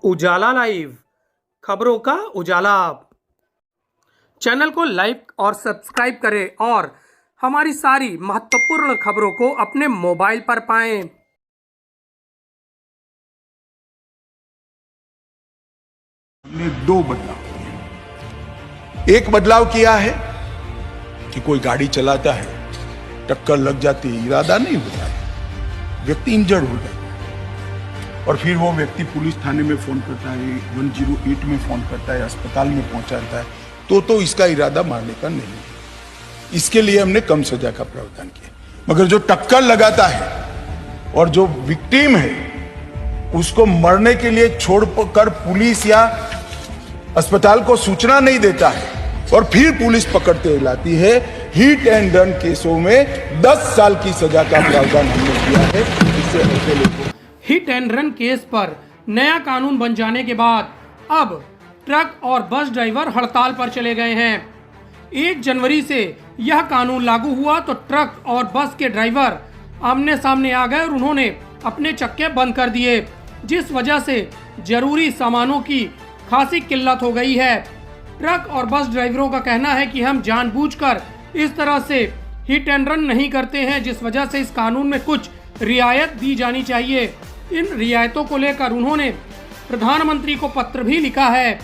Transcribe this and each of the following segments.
उजाला live, खबरों का उजाला। Channel को लाइक और सब्सक्राइब करें और हमारी सारी महत्वपूर्ण खबरों को अपने मोबाइल पर पाएं। हमने दो बदलाव किए। एक बदलाव किया है कि कोई गाड़ी चलाता है, टक्कर लग जाती है, इरादा नहीं होता है, व्यक्ति इंजर्ड हो जाता है और फिर वो व्यक्ति पुलिस थाने में फोन करता है, 108 में फोन करता है, अस्पताल में पहुंचाता है, तो इसका इरादा मारने का नहीं है। इसके लिए हमने कम सजा का प्रावधान किया। मगर जो टक्कर लगाता है और जो विक्टिम है उसको मरने के लिए छोड़कर पुलिस या अस्पताल को सूचना नहीं देता है और फिर पुलिस पकड़ते लाती है, हिट एंड रन केसों में 10 साल की सजा का प्रावधान हमने किया है। इससे ऐसे लोगों हिट एंड रन केस पर नया कानून बन जाने के बाद अब ट्रक और बस ड्राइवर हड़ताल पर चले गए हैं। 1 जनवरी से यह कानून लागू हुआ तो ट्रक और बस के ड्राइवर आमने सामने आ गए और उन्होंने अपने चक्के बंद कर दिए, जिस वजह से जरूरी सामानों की खासी किल्लत हो गई है। ट्रक और बस ड्राइवरों का कहना है कि हम जानबूझकर इस तरह से हिट एंड रन नहीं करते हैं, जिस वजह से इस कानून में कुछ रियायत दी जानी चाहिए। इन रियायतों को लेकर उन्होंने प्रधानमंत्री को पत्र भी लिखा है।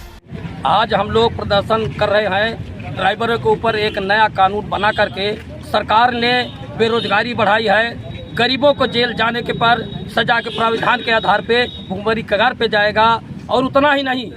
आज हम लोग प्रदर्शन कर रहे हैं। ड्राइवरों के ऊपर एक नया कानून बना करके सरकार ने बेरोजगारी बढ़ाई है। गरीबों को जेल जाने के पर सजा के प्राविधान के आधार पे भुखमरी कगार पे जाएगा। और उतना ही नहीं,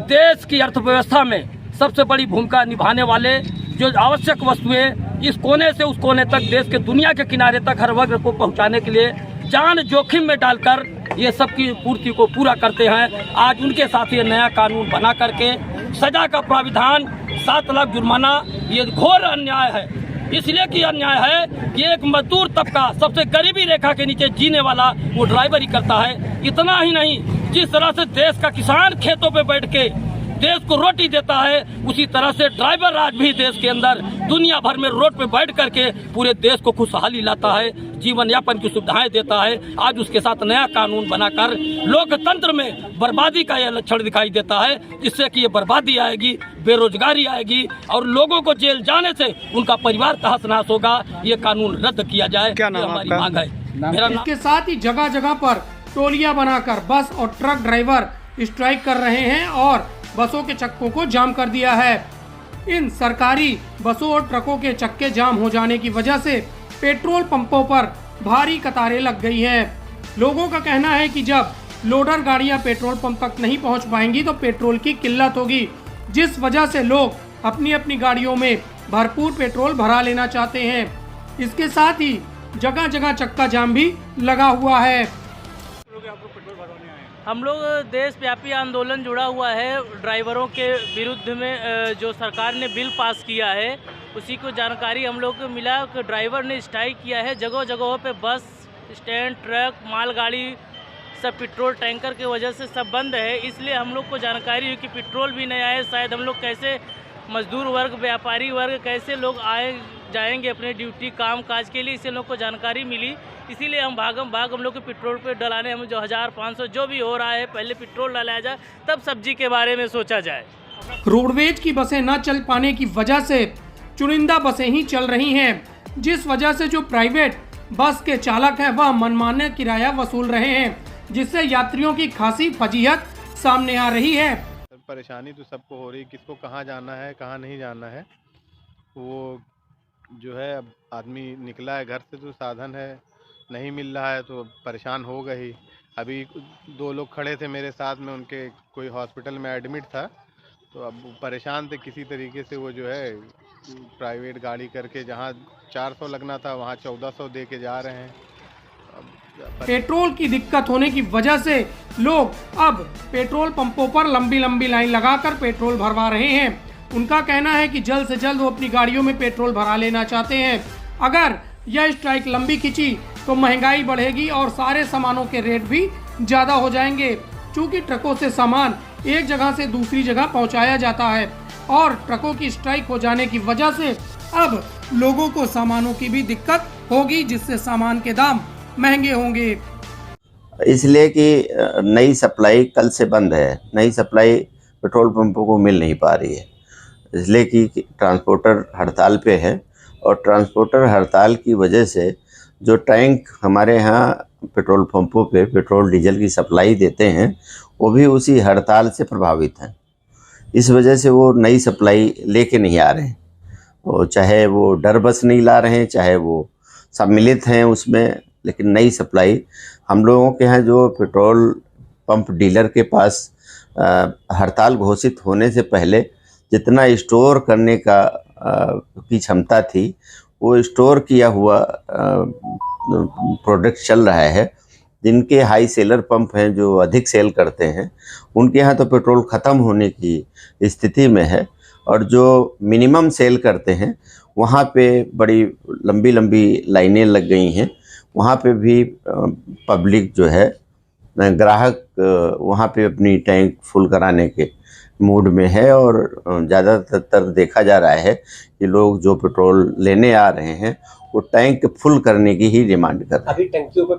देश की अर्थव्यवस्था में सबसे बड़ी भूमिका निभाने वाले जो आवश्यक वस्तुएं इस कोने से उस कोने तक, देश के दुनिया के किनारे तक हर वर्ग को पहुंचाने के लिए जान जोखिम में डालकर ये सब की पूर्ति को पूरा करते हैं। आज उनके साथ ये नया कानून बना करके सजा का प्राविधान 7 लाख जुर्माना, ये घोर अन्याय है। इसलिए कि अन्याय है कि एक मजदूर तबका, सबसे गरीबी रेखा के नीचे जीने वाला वो ड्राइवरी करता है। इतना ही नहीं, जिस तरह से देश का किसान खेतों पे बैठ के देश को रोटी देता है, उसी तरह से ड्राइवर आज भी देश के अंदर दुनिया भर में रोड पे बैठ करके पूरे देश को खुशहाली लाता है, जीवन यापन की सुविधाएं देता है। आज उसके साथ नया कानून बनाकर लोकतंत्र में बर्बादी का यह लक्षण दिखाई देता है, जिससे कि ये बर्बादी आएगी, बेरोजगारी आएगी और लोगों को जेल जाने से उनका परिवार तहस नहस होगा। ये कानून रद्द किया जाए, हमारी मांग है। मेरा इसके साथ ही जगह जगह पर टोलियां बनाकर बस और ट्रक ड्राइवर स्ट्राइक कर रहे हैं और बसों के चक्कों को जाम कर दिया है। इन सरकारी बसों और ट्रकों के चक्के जाम हो जाने की वजह से पेट्रोल पंपों पर भारी कतारें लग गई हैं। लोगों का कहना है कि जब लोडर गाड़ियां पेट्रोल पंप तक नहीं पहुंच पाएंगी तो पेट्रोल की किल्लत होगी, जिस वजह से लोग अपनी अपनी गाड़ियों में भरपूर पेट्रोल भरा लेना चाहते हैं। इसके साथ ही जगह जगह चक्का जाम भी लगा हुआ है। हम लोग देशव्यापी आंदोलन जुड़ा हुआ है ड्राइवरों के विरुद्ध में। जो सरकार ने बिल पास किया है उसी को जानकारी हम लोग को मिला कि ड्राइवर ने स्ट्राइक किया है। जगह जगहों पे बस स्टैंड, ट्रक, मालगाड़ी सब पेट्रोल टैंकर की वजह से सब बंद है। इसलिए हम लोग को जानकारी हुई कि पेट्रोल भी नहीं आए। शायद हम लोग कैसे मजदूर वर्ग, व्यापारी वर्ग कैसे लोग आए जाएंगे अपने ड्यूटी काम काज के लिए, इससे लोग को जानकारी मिली। इसीलिए हम भागम भाग हम लोग के पेट्रोल पे डलाने, हम जो 1500 जो भी हो रहा है, पहले पेट्रोल डलाया जाए तब सब्जी के बारे में सोचा जाए। रोडवेज की बसें न चल पाने की वजह से चुनिंदा बसें ही चल रही हैं, जिस वजह से जो प्राइवेट बस के चालक हैं वह मनमाने किराया वसूल रहे हैं, जिससे यात्रियों की खासी फजीहत सामने आ रही है। परेशानी तो सबको हो रही, किसको कहाँ जाना है कहाँ नहीं जाना है। वो जो है अब आदमी निकला है घर से तो साधन है नहीं मिल रहा है तो परेशान हो गई। अभी 2 लोग खड़े थे मेरे साथ में, उनके कोई हॉस्पिटल में एडमिट था तो अब परेशान थे किसी तरीके से। वो जो है प्राइवेट गाड़ी करके जहाँ 400 लगना था वहाँ 1400 दे के जा रहे हैं। पेट्रोल की दिक्कत होने की वजह से लोग अब पेट्रोल पंपों पर लंबी लंबी लाइन लगाकर पेट्रोल भरवा रहे हैं। उनका कहना है कि जल्द से जल्द वो अपनी गाड़ियों में पेट्रोल भरा लेना चाहते हैं। अगर यह स्ट्राइक लंबी खिंची तो महंगाई बढ़ेगी और सारे सामानों के रेट भी ज़्यादा हो जाएंगे, क्योंकि ट्रकों से सामान एक जगह से दूसरी जगह पहुंचाया जाता है और ट्रकों की स्ट्राइक हो जाने की वजह से अब लोगों को सामानों की भी दिक्कत होगी, जिससे सामान के दाम महंगे होंगे। इसलिए कि नई सप्लाई कल से बंद है, नई सप्लाई पेट्रोल पंपों को मिल नहीं पा रही है, इसलिए कि ट्रांसपोर्टर हड़ताल पे है। और ट्रांसपोर्टर हड़ताल की वजह से जो टैंक हमारे यहाँ पेट्रोल पंपों पे पेट्रोल डीजल की सप्लाई देते हैं वो भी उसी हड़ताल से प्रभावित हैं। इस वजह से वो नई सप्लाई लेके नहीं आ रहे हैं, और चाहे वो डर बस नहीं ला रहे हैं, चाहे वो सम्मिलित हैं उसमें, लेकिन नई सप्लाई हम लोगों के यहाँ जो पेट्रोल पंप डीलर के पास हड़ताल घोषित होने से पहले जितना स्टोर करने का की क्षमता थी वो स्टोर किया हुआ प्रोडक्ट चल रहा है। जिनके हाई सेलर पंप हैं जो अधिक सेल करते हैं उनके यहाँ तो पेट्रोल ख़त्म होने की स्थिति में है, और जो मिनिमम सेल करते हैं वहाँ पे बड़ी लंबी लंबी लाइनें लग गई हैं। वहाँ पे भी पब्लिक जो है ग्राहक वहाँ पे अपनी टैंक फुल कराने के मूड में है, और ज़्यादातर देखा जा रहा है कि लोग जो पेट्रोल लेने आ रहे हैं वो टैंक फुल करने की ही डिमांड कर रहे हैं। अभी टंकियों पर